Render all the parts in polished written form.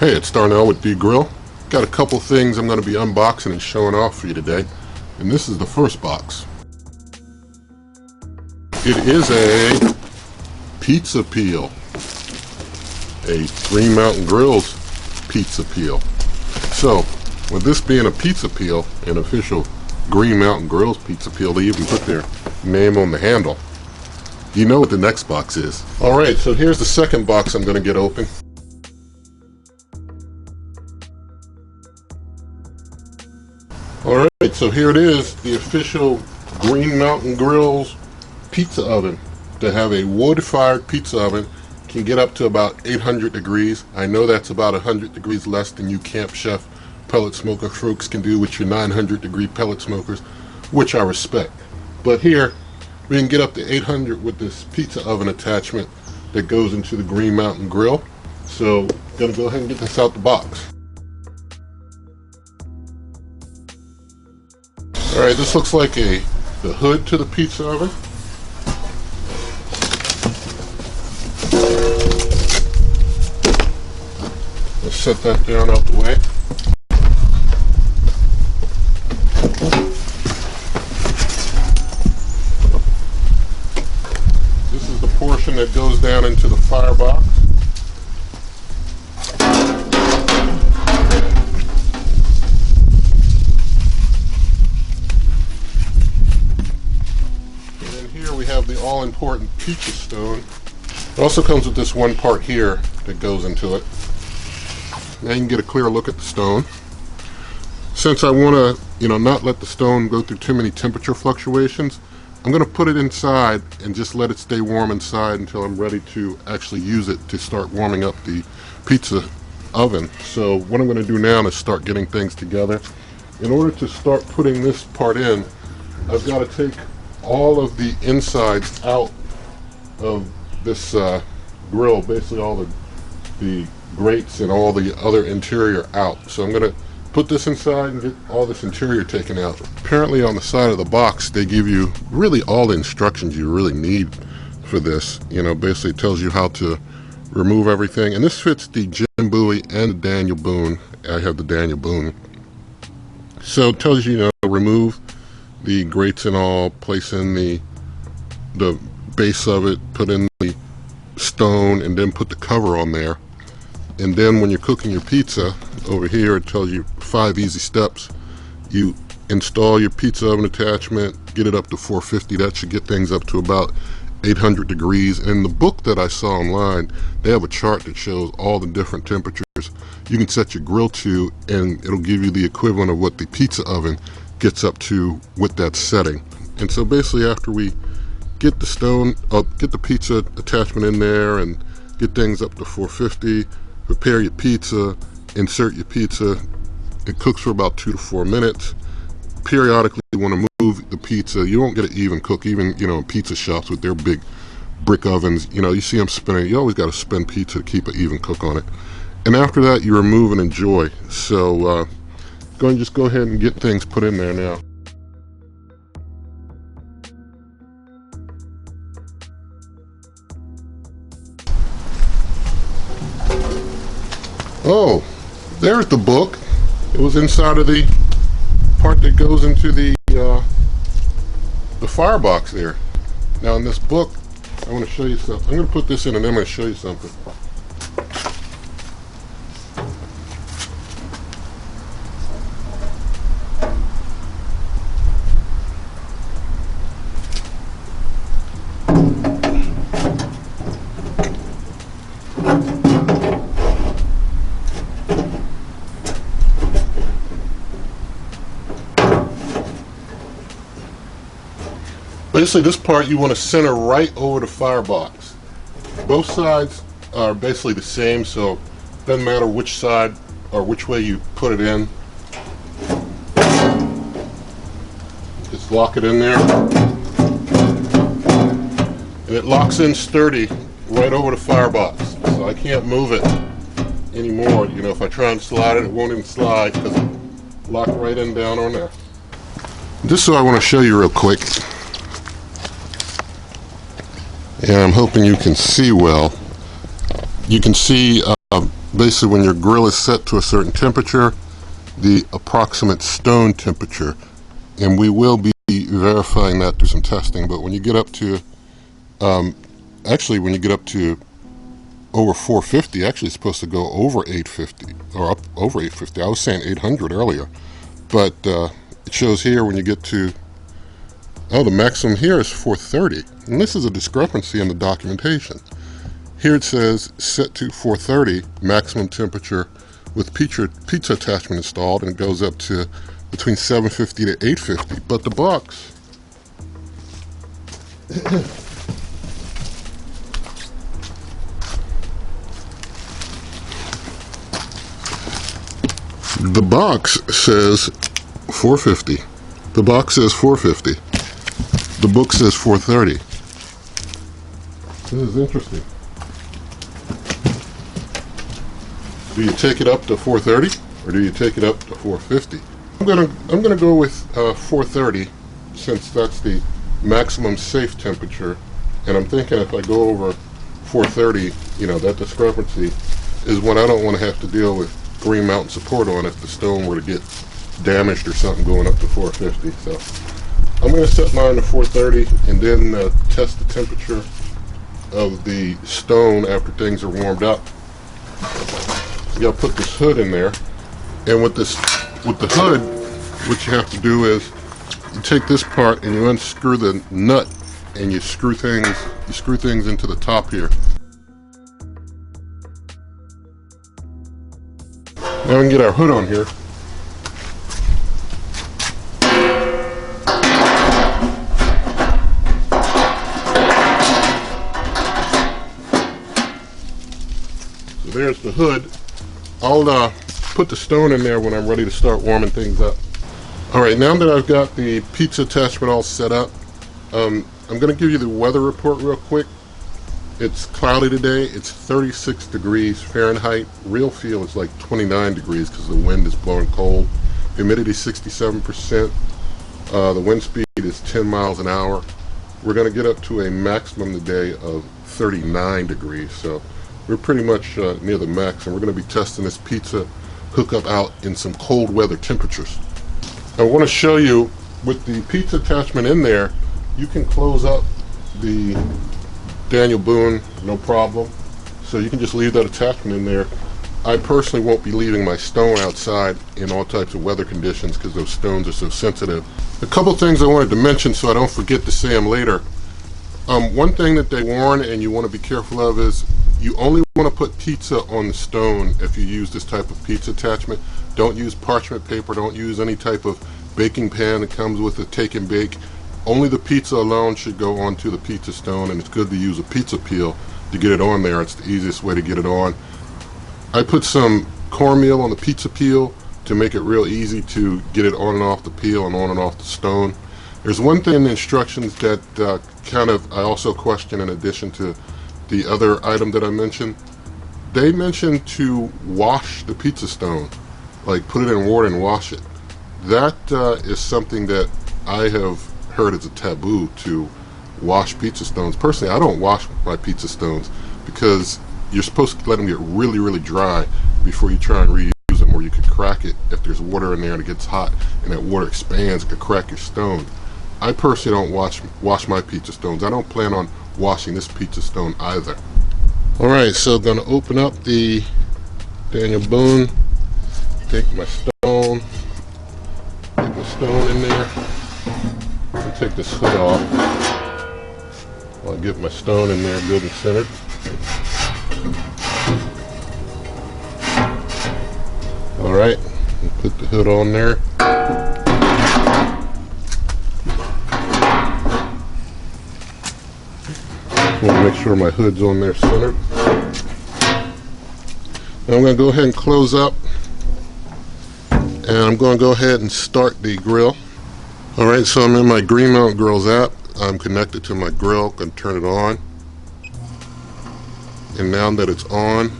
Hey, it's Darnell with D Grill. Got a couple things I'm going to be unboxing and showing off for you today. And this is the first box. It is a pizza peel. A Green Mountain Grills pizza peel. So, with this being a pizza peel, an official Green Mountain Grills pizza peel, they even put their name on the handle. You know what the next box is. Alright, so here's the second box I'm going to get open. Alright, so here it is, the official Green Mountain Grills pizza oven. To have a wood-fired pizza oven, can get up to about 800 degrees. I know that's about 100 degrees less than you Camp Chef pellet smoker folks can do with your 900 degree pellet smokers, which I respect. But here, we can get up to 800 with this pizza oven attachment that goes into the Green Mountain Grill. So, gonna go ahead and get this out the box. Alright, this looks like the hood to the pizza oven. Let's set that down out the way. This is the portion that goes down into the firebox. We have the all-important pizza stone. It also comes with this one part here that goes into it. Now you can get a clear look at the stone. Since I want to, not let the stone go through too many temperature fluctuations, I'm going to put it inside and just let it stay warm inside until I'm ready to actually use it to start warming up the pizza oven. So what I'm going to do now is start getting things together. In order to start putting this part in, I've got to take all of the insides out of this grill, basically all the grates and all the other interior out. So I'm going to put this inside and get all this interior taken out. Apparently on the side of the box they give you really all the instructions you really need for this. Basically it tells you how to remove everything, and this fits the Jim Bowie and the Daniel Boone. I have the Daniel Boone. So it tells you, remove the grates and all, place in the base of it, put in the stone, and then put the cover on there. And then when you're cooking your pizza, over here it tells you 5 easy steps. You install your pizza oven attachment, get it up to 450. That should get things up to about 800 degrees. And in the book that I saw online, they have a chart that shows all the different temperatures you can set your grill to, and it'll give you the equivalent of what the pizza oven gets up to with that setting. And so basically after we get the pizza attachment in there and get things up to 450, prepare your pizza, insert your pizza. It cooks for about 2 to 4 minutes. Periodically you want to move the pizza. You won't get an even cook, even in pizza shops with their big brick ovens. You see them spinning. You always got to spin pizza to keep an even cook on it. And after that you remove and enjoy. So just go ahead and get things put in there now. Oh, there's the book. It was inside of the part that goes into the firebox there. Now in this book, I want to show you something. I'm going to put this in and then I'm going to show you something. Basically this part you want to center right over the firebox. Both sides are basically the same, so it doesn't matter which side or which way you put it in. Just lock it in there. And it locks in sturdy right over the firebox. So I can't move it anymore. If I try and slide it, it won't even slide because it's locked right in down on there. Just so I want to show you real quick. And I'm hoping you can see well. You can see basically when your grill is set to a certain temperature, the approximate stone temperature. And we will be verifying that through some testing. But when you get up to, when you get up to over 450, actually it's supposed to go over 850, or up over 850. I was saying 800 earlier. But it shows here when you get to, the maximum here is 430. And this is a discrepancy in the documentation. Here it says set to 430, maximum temperature with pizza attachment installed, and it goes up to between 750 to 850. But the box, the box says 450. The box says 450. The book says 430. This is interesting. Do you take it up to 430 or do you take it up to 450? I'm gonna go with 430 since that's the maximum safe temperature, and I'm thinking if I go over 430, that discrepancy is when I don't want to have to deal with Green Mountain support on if the stone were to get damaged or something going up to 450. So I'm going to set mine to 430 and then test the temperature of the stone after things are warmed up. You got to put this hood in there, and with the hood, what you have to do is you take this part and you unscrew the nut, and you screw things into the top here. Now we can get our hood on here. So there's the hood. I'll put the stone in there when I'm ready to start warming things up. Alright, now that I've got the pizza attachment all set up, I'm going to give you the weather report real quick. It's cloudy today. It's 36 degrees Fahrenheit. Real feel is like 29 degrees because the wind is blowing cold. Humidity 67%. The wind speed is 10 miles an hour. We're going to get up to a maximum today of 39 degrees. So we're pretty much near the max, and we're going to be testing this pizza hookup out in some cold weather temperatures. I want to show you with the pizza attachment in there, you can close up the Daniel Boone, no problem. So you can just leave that attachment in there. I personally won't be leaving my stone outside in all types of weather conditions because those stones are so sensitive. A couple things I wanted to mention so I don't forget to say them later. One thing that they warn and you want to be careful of is you only want to put pizza on the stone if you use this type of pizza attachment. Don't use parchment paper, don't use any type of baking pan that comes with a take and bake. Only the pizza alone should go onto the pizza stone, and it's good to use a pizza peel to get it on there. It's the easiest way to get it on. I put some cornmeal on the pizza peel to make it real easy to get it on and off the peel and on and off the stone. There's one thing in the instructions that I also question in addition to the other item that I mentioned. They mentioned to wash the pizza stone, like put it in water and wash it. That is something that I have heard as a taboo, to wash pizza stones. Personally, I don't wash my pizza stones because you're supposed to let them get really, really dry before you try and reuse them, or you could crack it if there's water in there and it gets hot and that water expands, it could crack your stone. I personally don't wash my pizza stones. I don't plan on washing this pizza stone either. Alright, so I'm going to open up the Daniel Boone, take my stone, get the stone in there, and take this hood off. I'll get my stone in there good and centered. Alright, put the hood on there. I want to make sure my hood's on there centered. Now I'm going to go ahead and close up, and I'm going to go ahead and start the grill. Alright, so I'm in my Green Mountain Grills app. I'm connected to my grill, going to turn it on. And now that it's on,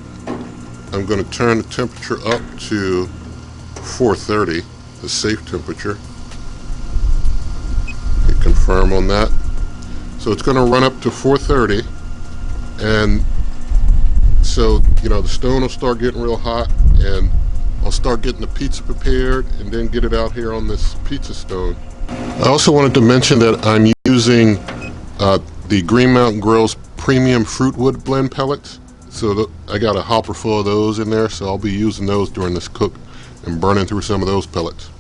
I'm going to turn the temperature up to 430, the safe temperature. Hit confirm on that. So it's going to run up to 430, and so the stone will start getting real hot, and I'll start getting the pizza prepared and then get it out here on this pizza stone. I also wanted to mention that I'm using the Green Mountain Grills premium fruit wood blend pellets. So I got a hopper full of those in there, so I'll be using those during this cook and burning through some of those pellets.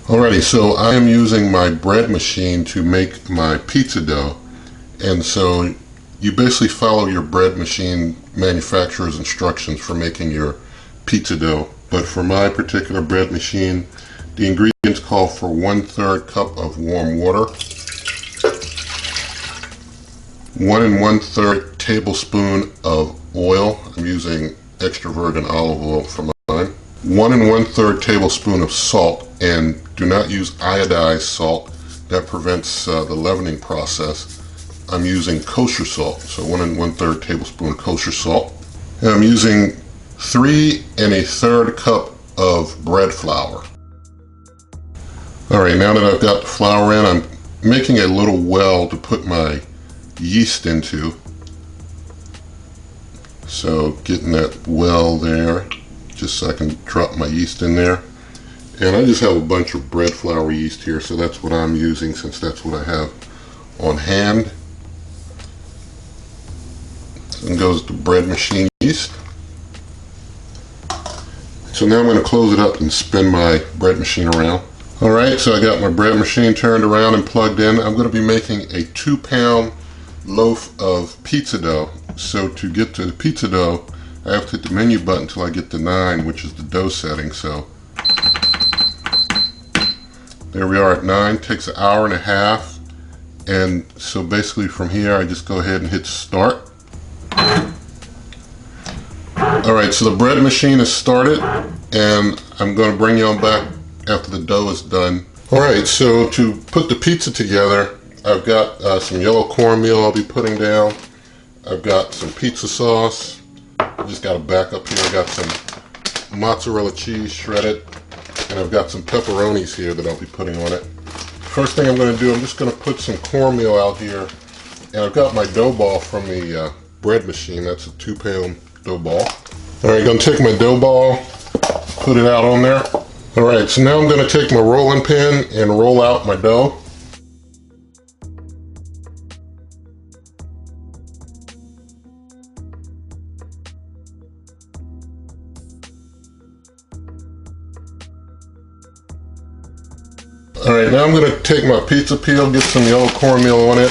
Alrighty, so I am using my bread machine to make my pizza dough. And so you basically follow your bread machine manufacturer's instructions for making your pizza dough. But for my particular bread machine, the ingredients call for 1/3 cup of warm water, 1 1/3 tablespoon of oil. I'm using extra virgin olive oil for mine. 1 1/3 tablespoon of salt, and do not use iodized salt. That prevents the leavening process. I'm using kosher salt, so 1 1/3 tablespoon kosher salt. And I'm using 3 1/3 cup of bread flour. Alright, now that I've got the flour in, I'm making a little well to put my yeast into. So getting that well there, just so I can drop my yeast in there. And I just have a bunch of bread flour yeast here, so that's what I'm using since that's what I have on hand. And goes the bread machine yeast. So now I'm going to close it up and spin my bread machine around. Alright, so I got my bread machine turned around and plugged in. I'm going to be making a 2-pound loaf of pizza dough. So to get to the pizza dough, I have to hit the menu button until I get to 9, which is the dough setting. So there we are at 9. Takes an hour and a half. And so basically from here I just go ahead and hit start. Alright, so the bread machine is started, and I'm going to bring you on back after the dough is done. Alright, so to put the pizza together, I've got some yellow cornmeal I'll be putting down. I've got some pizza sauce. I just got a backup here. I got some mozzarella cheese shredded, and I've got some pepperonis here that I'll be putting on it. First thing I'm going to do, I'm just going to put some cornmeal out here, and I've got my dough ball from the bread machine. That's a 2-pound dough ball. Alright, going to take my dough ball, put it out on there. Alright, so now I'm going to take my rolling pin and roll out my dough. Alright, now I'm going to take my pizza peel, get some yellow cornmeal on it.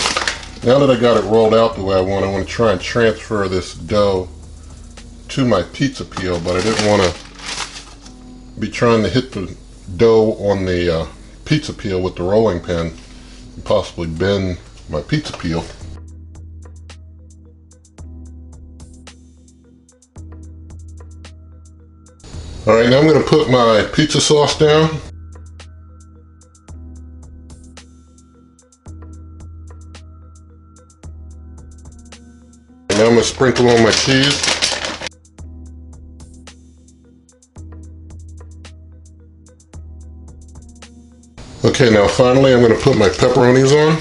Now that I got it rolled out the way I want to try and transfer this dough to my pizza peel, but I didn't want to be trying to hit the dough on the pizza peel with the rolling pin and possibly bend my pizza peel. Alright, now I'm going to put my pizza sauce down. And now I'm going to sprinkle on my cheese. Okay, now finally I'm going to put my pepperonis on.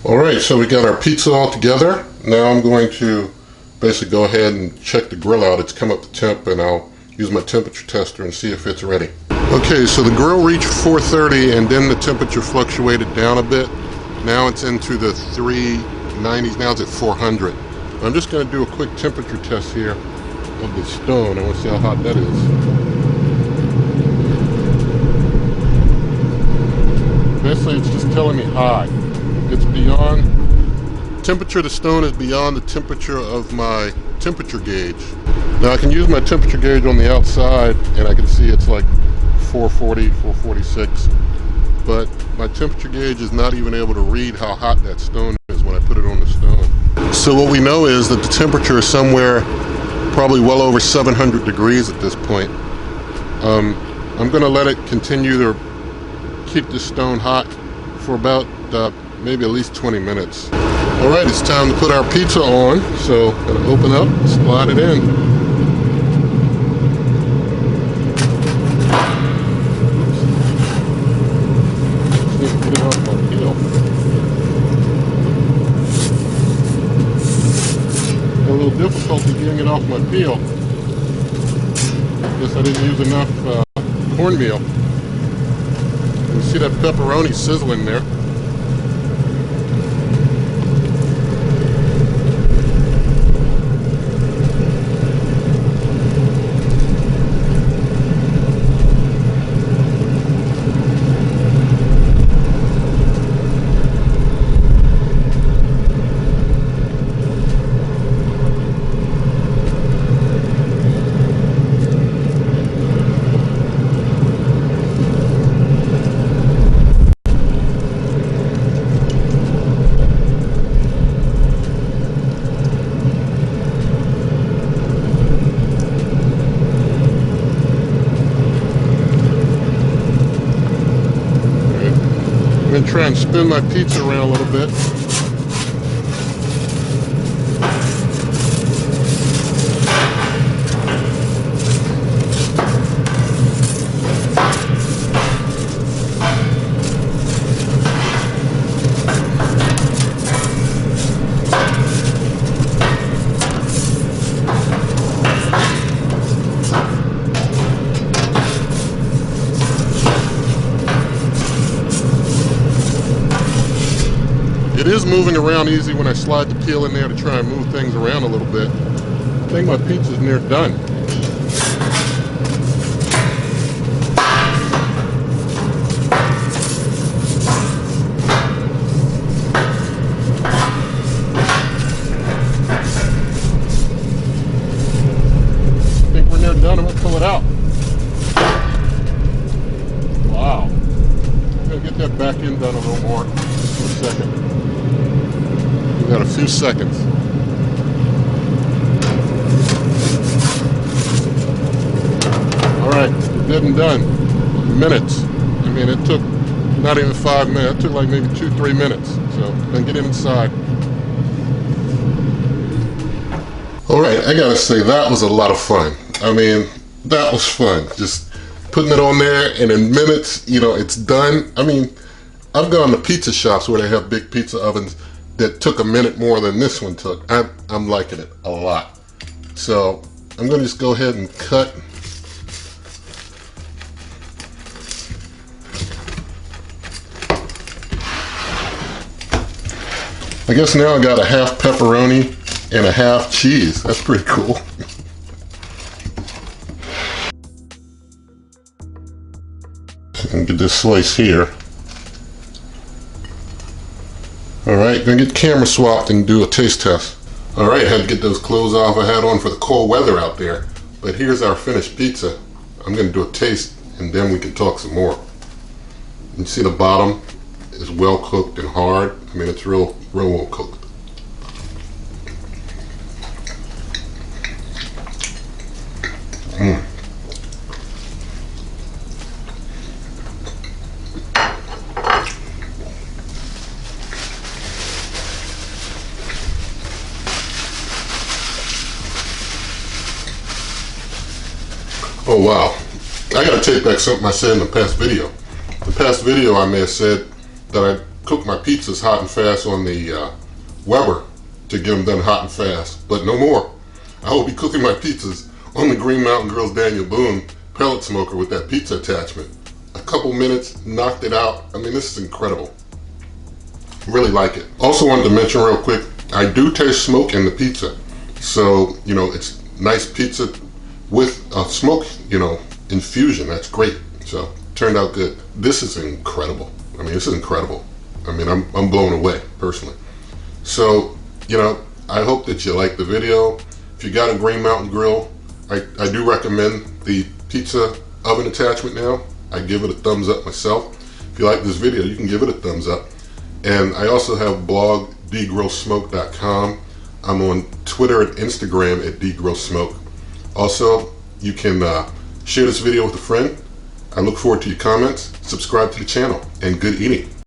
Alright, so we got our pizza all together. Now I'm going to basically go ahead and check the grill out. It's come up to temp, and I'll use my temperature tester and see if it's ready. Okay, so the grill reached 430, and then the temperature fluctuated down a bit. Now it's into the 390s. Now it's at 400. I'm just going to do a quick temperature test here of the stone. I want to see how hot that is. Basically, it's just telling me high. It's beyond, temperature of the stone is beyond the temperature of my temperature gauge. Now I can use my temperature gauge on the outside, and I can see it's like 440, 446, but my temperature gauge is not even able to read how hot that stone is when I put it on the stone. So what we know is that the temperature is somewhere probably well over 700 degrees at this point. I'm going to let it continue to keep the stone hot for about maybe at least 20 minutes. Alright, it's time to put our pizza on, so I'm going to open up, slide it in. difficulty getting it off my peel. Guess I didn't use enough cornmeal. You see that pepperoni sizzling there. I'm going to try and spin my pizza around a little bit. It is moving around easy when I slide the peel in there to try and move things around a little bit. I think my pizza's near done. I think we're near done. I'm going to pull it out. Wow. I'm going to get that back end done a little more. Just for a second. We've got a few seconds. Alright, we're dead and done. Minutes. I mean, it took not even 5 minutes. It took like maybe 2-3 minutes. So, then get inside. Alright, I gotta say, that was a lot of fun. I mean, that was fun. Just putting it on there, and in minutes, you know, it's done. I mean, I've gone to pizza shops where they have big pizza ovens that took a minute more than this one took. I'm liking it a lot. So I'm going to just go ahead and cut. I guess now I got a half pepperoni and a half cheese. That's pretty cool. And get this slice here. Alright, gonna get the camera swapped and do a taste test. Alright, had to get those clothes off I had on for the cold weather out there. But here's our finished pizza. I'm gonna do a taste and then we can talk some more. You see the bottom is well cooked and hard. I mean, it's real well cooked. Oh wow, I gotta take back something I said in the past video. The past video I may have said that I cook my pizzas hot and fast on the Weber to get them done hot and fast, but no more. I will be cooking my pizzas on the Green Mountain Grill's Daniel Boone Pellet Smoker with that pizza attachment. A couple minutes, knocked it out. I mean, this is incredible. Really like it. Also wanted to mention real quick, I do taste smoke in the pizza. So, you know, it's nice pizza with a smoke, you know, infusion. That's great. So, turned out good. This is incredible. I mean, this is incredible. I mean, I'm blown away, personally. So, you know, I hope that you like the video. If you got a Green Mountain Grill, I do recommend the pizza oven attachment now. I give it a thumbs up myself. If you like this video, you can give it a thumbs up. And I also have blog, dgrillsmoke.com. I'm on Twitter and Instagram at dgrillsmoke. Also, you can share this video with a friend. I look forward to your comments. Subscribe to the channel, and good eating.